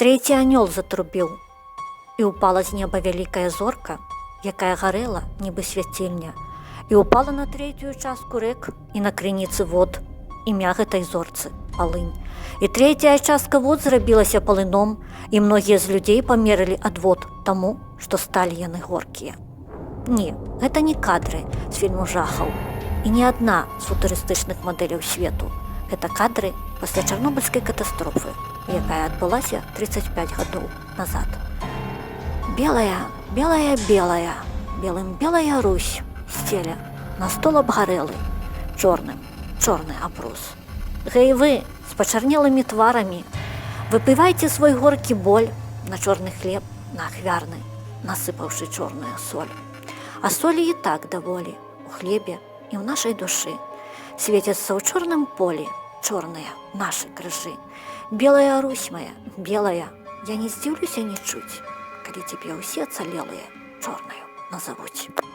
Трэці анёл затрубіў, і ўпала з неба вялікая зорка, якая гарэла, нібы свяцільня, і ўпала на трэцюю частку рэк і на крыніцы вод, імя гэтай зорцы – Палынь. І трэцяя частка вод зрабілася палыном, і многія з людзей памерылі ад вод таму, што сталі яны горкія. Не, гэта не кадры з фільму жахаў і не адна з футурыстычных мадэляў свету. Гэта кадры пасля чарнобыльскай катастрофы, якая адбылася 35 гадоў назад. Белая, белая, белая, белым белая Русь сцеля на стол абгарэлы, чорным чорны абрус. Гэй вы, з пачарнелымі тварамі, выпівайце свой горкі боль на чорны хлеб, на ахвярны, насыпаўшы чорную соль. А солі і так даволі у хлебе і ў нашай душы. Свецяцца ў чорным полі чорныя нашы крыжы. Белая Русь моя, белая, я не здзіўлюся не чуць, калі цябе ўсе ацалелыя чорнаю назавуць.